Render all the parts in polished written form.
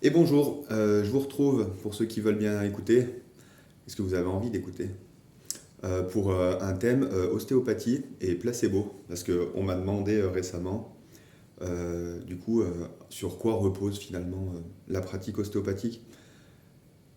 Et bonjour, je vous retrouve pour ceux qui veulent bien écouter. Est-ce que vous avez envie d'écouter? Pour un thème ostéopathie et placebo. Parce qu'on m'a demandé récemment, sur quoi repose finalement la pratique ostéopathique.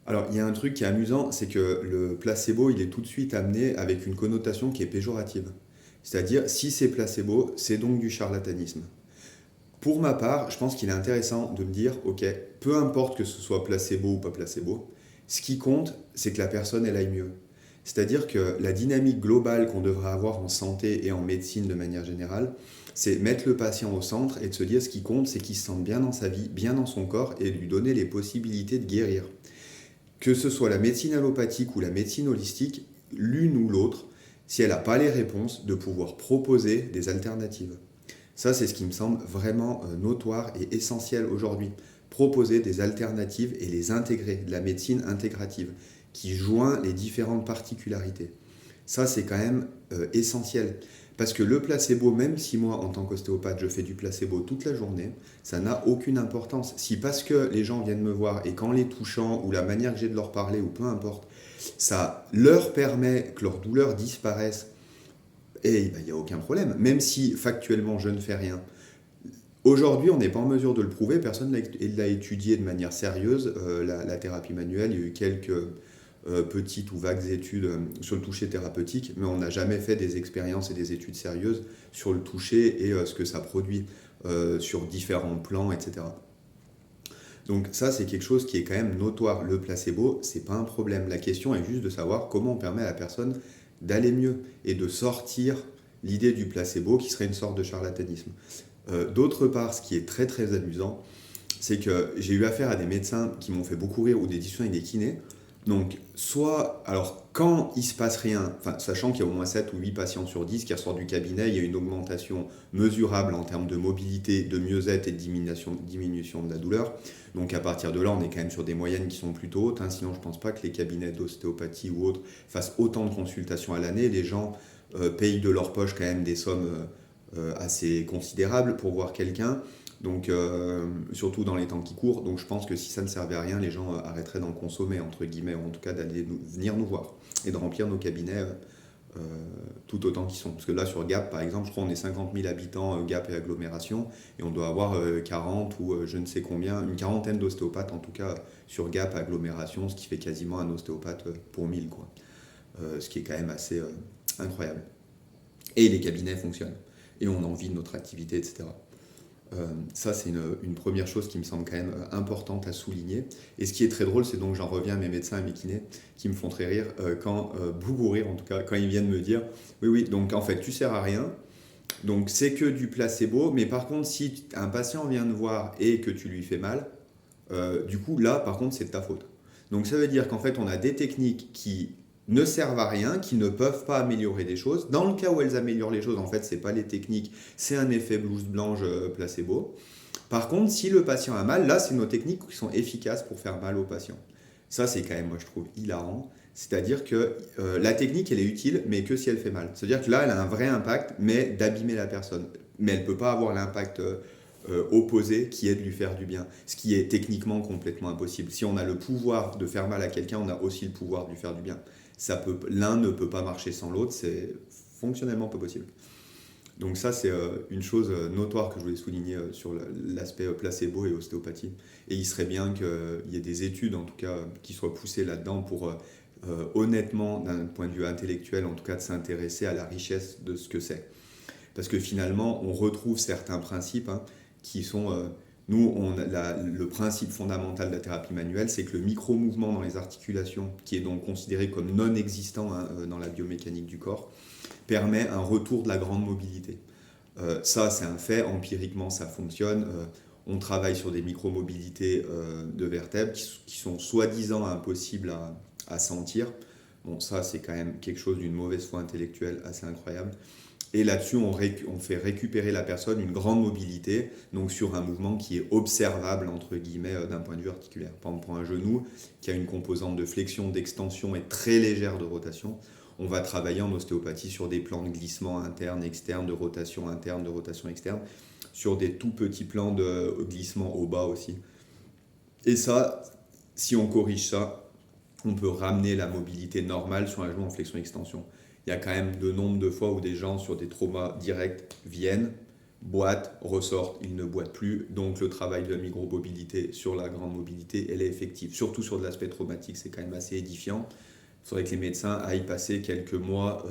Alors, il y a un truc qui est amusant, c'est que le placebo, il est tout de suite amené avec une connotation qui est péjorative. C'est-à-dire, si c'est placebo, c'est donc du charlatanisme. Pour ma part, je pense qu'il est intéressant de me dire, ok, peu importe que ce soit placebo ou pas placebo, ce qui compte, c'est que la personne, elle aille mieux. C'est-à-dire que la dynamique globale qu'on devrait avoir en santé et en médecine de manière générale, c'est mettre le patient au centre et de se dire ce qui compte, c'est qu'il se sente bien dans sa vie, bien dans son corps et lui donner les possibilités de guérir. Que ce soit la médecine allopathique ou la médecine holistique, l'une ou l'autre, si elle n'a pas les réponses, de pouvoir proposer des alternatives. Ça, c'est ce qui me semble vraiment notoire et essentiel aujourd'hui. Proposer des alternatives et les intégrer, de la médecine intégrative, qui joint les différentes particularités. Ça, c'est quand même essentiel. Parce que le placebo, même si moi, en tant qu'ostéopathe, je fais du placebo toute la journée, ça n'a aucune importance. Si parce que les gens viennent me voir et qu'en les touchant, ou la manière que j'ai de leur parler, ou peu importe, ça leur permet que leur douleur disparaisse, et ben, il n'y a aucun problème. Même si factuellement je ne fais rien, aujourd'hui, on n'est pas en mesure de le prouver, personne ne l'a étudié de manière sérieuse, la thérapie manuelle. Il y a eu quelques petites ou vagues études sur le toucher thérapeutique, mais on n'a jamais fait des expériences et des études sérieuses sur le toucher et ce que ça produit sur différents plans, etc. Donc ça, c'est quelque chose qui est quand même notoire. Le placebo, c'est pas un problème. La question est juste de savoir comment on permet à la personne d'aller mieux et de sortir l'idée du placebo qui serait une sorte de charlatanisme. D'autre part, ce qui est très très amusant, c'est que j'ai eu affaire à des médecins qui m'ont fait beaucoup rire ou des discussions avec des kinés. Donc, soit, alors quand il se passe rien, enfin, sachant qu'il y a au moins 7 ou 8 patients sur 10 qui ressortent du cabinet, il y a une augmentation mesurable en termes de mobilité, de mieux-être et de diminution de la douleur. Donc à partir de là, on est quand même sur des moyennes qui sont plutôt hautes, hein. Sinon, je ne pense pas que les cabinets d'ostéopathie ou autres fassent autant de consultations à l'année. Les gens payent de leur poche quand même des sommes assez considérables pour voir quelqu'un. Donc, surtout dans les temps qui courent. Donc, je pense que si ça ne servait à rien, les gens arrêteraient d'en consommer, entre guillemets, ou en tout cas venir nous voir et de remplir nos cabinets euh, tout autant qu'ils sont. Parce que là, sur Gap, par exemple, je crois qu'on est 50 000 habitants, Gap et agglomération, et on doit avoir 40 ou je ne sais combien, une quarantaine d'ostéopathes, en tout cas, sur Gap, agglomération, ce qui fait quasiment un ostéopathe pour 1000, quoi. Ce qui est quand même assez incroyable. Et les cabinets fonctionnent. Et on en vit de notre activité, etc. Ça, c'est une première chose qui me semble quand même importante à souligner. Et ce qui est très drôle, c'est donc j'en reviens à mes médecins et mes kinés qui me font très rire beaucoup rire en tout cas, quand ils viennent me dire oui, oui, donc en fait, tu sers à rien, donc c'est que du placebo, mais par contre, si un patient vient te voir et que tu lui fais mal, du coup, là, par contre, c'est de ta faute. Donc ça veut dire qu'en fait, on a des techniques qui ne servent à rien, qui ne peuvent pas améliorer des choses. Dans le cas où elles améliorent les choses, en fait, c'est pas les techniques, c'est un effet blouse blanche placebo. Par contre, si le patient a mal, là, c'est nos techniques qui sont efficaces pour faire mal au patient. Ça, c'est quand même, moi, je trouve hilarant. C'est-à-dire que la technique, elle est utile, mais que si elle fait mal. C'est-à-dire que là, elle a un vrai impact, mais d'abîmer la personne. Mais elle ne peut pas avoir l'impact opposé qui est de lui faire du bien. Ce qui est techniquement complètement impossible. Si on a le pouvoir de faire mal à quelqu'un, on a aussi le pouvoir de lui faire du bien. L'un ne peut pas marcher sans l'autre, c'est fonctionnellement pas possible. Donc ça, c'est une chose notoire que je voulais souligner sur l'aspect placebo et ostéopathie. Et il serait bien qu'il y ait des études, en tout cas, qui soient poussées là-dedans pour, honnêtement, d'un point de vue intellectuel, en tout cas, de s'intéresser à la richesse de ce que c'est. Parce que finalement, on retrouve certains principes qui sont... le principe fondamental de la thérapie manuelle, c'est que le micro-mouvement dans les articulations, qui est donc considéré comme non existant dans la biomécanique du corps, permet un retour de la grande mobilité. Ça, c'est un fait, empiriquement, ça fonctionne. On travaille sur des micromobilités de vertèbres qui sont soi-disant impossibles à sentir. Bon, ça, c'est quand même quelque chose d'une mauvaise foi intellectuelle assez incroyable. Et là-dessus, on fait récupérer la personne une grande mobilité, donc sur un mouvement qui est observable, entre guillemets, d'un point de vue articulaire. Par exemple, pour un genou qui a une composante de flexion, d'extension et très légère de rotation, on va travailler en ostéopathie sur des plans de glissement interne, externe, de rotation interne, de rotation externe, sur des tout petits plans de glissement au bas aussi. Et ça, si on corrige ça, on peut ramener la mobilité normale sur un genou en flexion-extension. Il y a quand même de nombre de fois où des gens sur des traumas directs viennent, boitent, ressortent, ils ne boitent plus. Donc le travail de la micromobilité sur la grande mobilité, elle est effective. Surtout sur de l'aspect traumatique, c'est quand même assez édifiant. Il faudrait que les médecins aillent passer quelques mois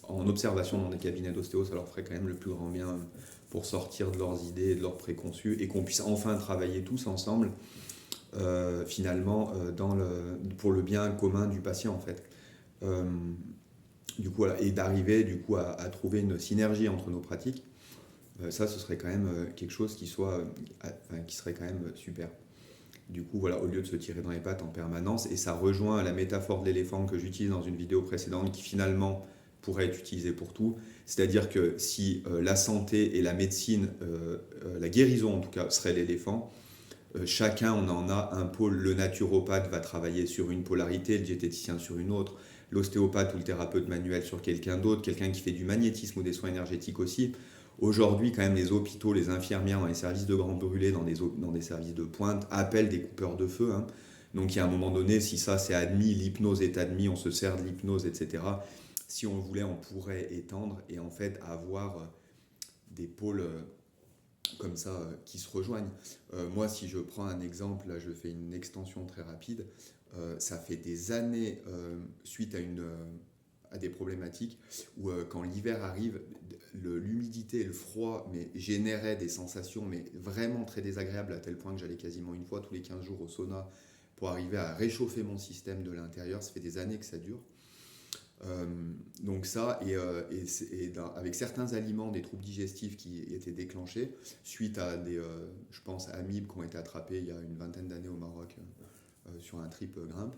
en observation dans des cabinets d'ostéo, ça leur ferait quand même le plus grand bien pour sortir de leurs idées et de leurs préconçus et qu'on puisse enfin travailler tous ensemble finalement pour le bien commun du patient en fait. Euh, du coup, voilà, et d'arriver du coup à trouver une synergie entre nos pratiques, ça ce serait quand même quelque chose qui serait quand même super. Du coup, voilà, au lieu de se tirer dans les pattes en permanence, et ça rejoint la métaphore de l'éléphant que j'utilise dans une vidéo précédente qui finalement pourrait être utilisée pour tout. C'est-à-dire que si la santé et la médecine, la guérison en tout cas, serait l'éléphant, chacun on en a un pôle. Le naturopathe va travailler sur une polarité, le diététicien sur une autre, l'ostéopathe ou le thérapeute manuel sur quelqu'un d'autre, quelqu'un qui fait du magnétisme ou des soins énergétiques aussi. Aujourd'hui, quand même, les hôpitaux, les infirmières dans les services de grands brûlés, dans des services de pointe, appellent des coupeurs de feu, hein. Donc, il y a un moment donné, si ça c'est admis, l'hypnose est admis, on se sert de l'hypnose, etc. Si on voulait, on pourrait étendre et en fait avoir des pôles comme ça qui se rejoignent. Moi, si je prends un exemple, là je fais une extension très rapide, ça fait des années, suite à des problématiques, où quand l'hiver arrive, l'humidité et le froid généraient des sensations mais vraiment très désagréables, à tel point que j'allais quasiment une fois tous les 15 jours au sauna pour arriver à réchauffer mon système de l'intérieur. Ça fait des années que ça dure. Euh, donc ça, avec certains aliments, des troubles digestifs qui étaient déclenchés suite à je pense, amibes qui ont été attrapés il y a une vingtaine d'années au Maroc sur un trip grimpe,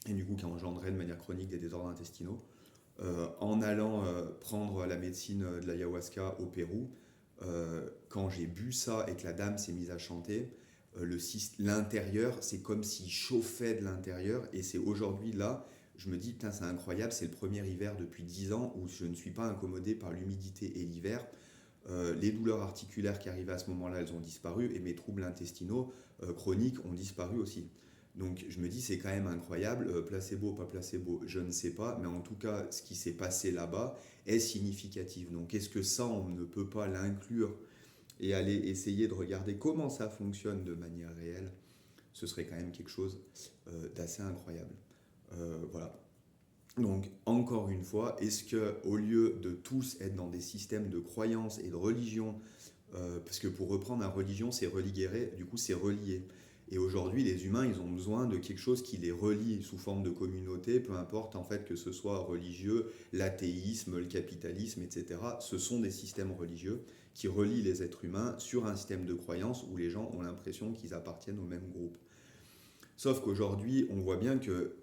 et du coup qui a engendré de manière chronique des désordres intestinaux. En allant prendre la médecine de l'ayahuasca au Pérou, quand j'ai bu ça et que la dame s'est mise à chanter, l'intérieur, c'est comme s'il chauffait de l'intérieur, et c'est aujourd'hui là, je me dis, putain, c'est incroyable, c'est le premier hiver depuis 10 ans où je ne suis pas incommodé par l'humidité et l'hiver. Les douleurs articulaires qui arrivaient à ce moment-là, elles ont disparu, et mes troubles intestinaux chroniques ont disparu aussi. Donc je me dis, c'est quand même incroyable, placebo, pas placebo, je ne sais pas, mais en tout cas, ce qui s'est passé là-bas est significatif. Donc est-ce que ça, on ne peut pas l'inclure et aller essayer de regarder comment ça fonctionne de manière réelle? Ce serait quand même quelque chose d'assez incroyable. Voilà. Donc, encore une fois, est-ce que au lieu de tous être dans des systèmes de croyances et de religion, parce que pour reprendre la religion, c'est religérer, du coup c'est relié. Et aujourd'hui, les humains, ils ont besoin de quelque chose qui les relie sous forme de communauté, peu importe en fait que ce soit religieux, l'athéisme, le capitalisme, etc. Ce sont des systèmes religieux qui relient les êtres humains sur un système de croyances où les gens ont l'impression qu'ils appartiennent au même groupe. Sauf qu'aujourd'hui, on voit bien que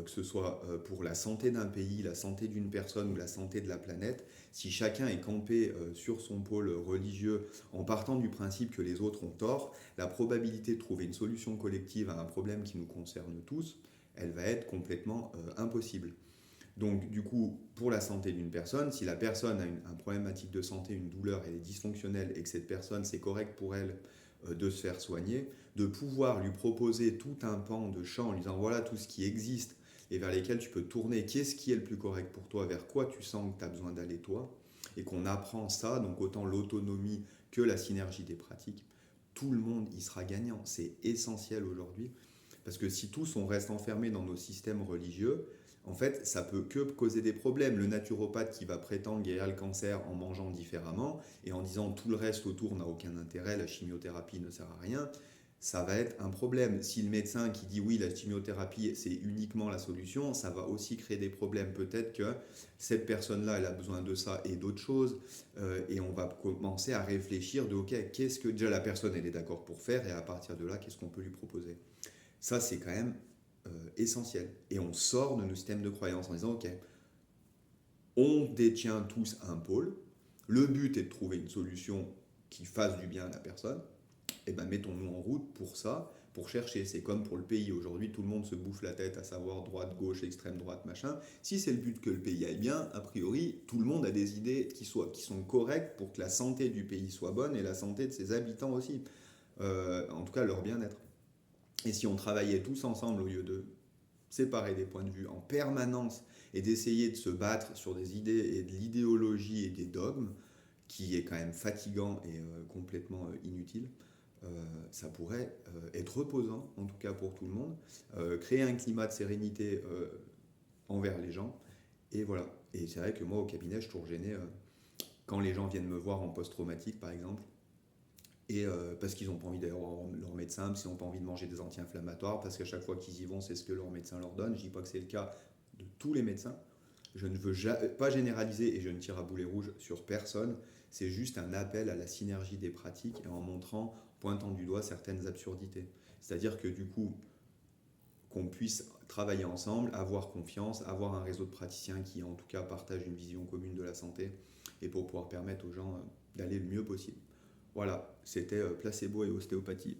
ce soit pour la santé d'un pays, la santé d'une personne ou la santé de la planète, si chacun est campé sur son pôle religieux en partant du principe que les autres ont tort, la probabilité de trouver une solution collective à un problème qui nous concerne tous, elle va être complètement impossible. Donc du coup, pour la santé d'une personne, si la personne a une problématique de santé, une douleur, elle est dysfonctionnelle et que cette personne, c'est correct pour elle de se faire soigner, de pouvoir lui proposer tout un pan de champs en lui disant voilà tout ce qui existe et vers lesquels tu peux tourner, qu'est-ce qui est le plus correct pour toi, vers quoi tu sens que tu as besoin d'aller toi, et qu'on apprend ça, donc autant l'autonomie que la synergie des pratiques, tout le monde y sera gagnant. C'est essentiel aujourd'hui, parce que si tous on reste enfermés dans nos systèmes religieux, en fait, ça peut que causer des problèmes. Le naturopathe qui va prétendre guérir le cancer en mangeant différemment et en disant tout le reste autour n'a aucun intérêt, la chimiothérapie ne sert à rien, ça va être un problème. Si le médecin qui dit oui, la chimiothérapie c'est uniquement la solution, ça va aussi créer des problèmes. Peut-être que cette personne-là, elle a besoin de ça et d'autres choses, et on va commencer à réfléchir de ok, qu'est-ce que déjà la personne elle est d'accord pour faire, et à partir de là, qu'est-ce qu'on peut lui proposer. Ça, c'est quand même essentiel. Et on sort de nos systèmes de croyance en disant, ok, on détient tous un pôle, le but est de trouver une solution qui fasse du bien à la personne, et ben mettons-nous en route pour ça, pour chercher. C'est comme pour le pays, aujourd'hui tout le monde se bouffe la tête à savoir droite, gauche, extrême droite, machin. Si c'est le but que le pays aille bien, a priori, tout le monde a des idées qui sont correctes pour que la santé du pays soit bonne et la santé de ses habitants aussi, en tout cas leur bien-être. Et si on travaillait tous ensemble au lieu de séparer des points de vue en permanence et d'essayer de se battre sur des idées et de l'idéologie et des dogmes, qui est quand même fatigant et complètement inutile, ça pourrait être reposant, en tout cas pour tout le monde, créer un climat de sérénité envers les gens. Et voilà. Et c'est vrai que moi, au cabinet, je suis toujours gêné quand les gens viennent me voir en post-traumatique, par exemple, et parce qu'ils n'ont pas envie d'aller voir leur médecin, parce qu'ils n'ont pas envie de manger des anti-inflammatoires, parce qu'à chaque fois qu'ils y vont, c'est ce que leur médecin leur donne. Je ne dis pas que c'est le cas de tous les médecins. Je ne veux pas généraliser et je ne tire à boulet rouge sur personne. C'est juste un appel à la synergie des pratiques et en montrant, pointant du doigt certaines absurdités. C'est-à-dire que du coup, qu'on puisse travailler ensemble, avoir confiance, avoir un réseau de praticiens qui en tout cas partagent une vision commune de la santé et pour pouvoir permettre aux gens d'aller le mieux possible. Voilà, c'était placebo et ostéopathie.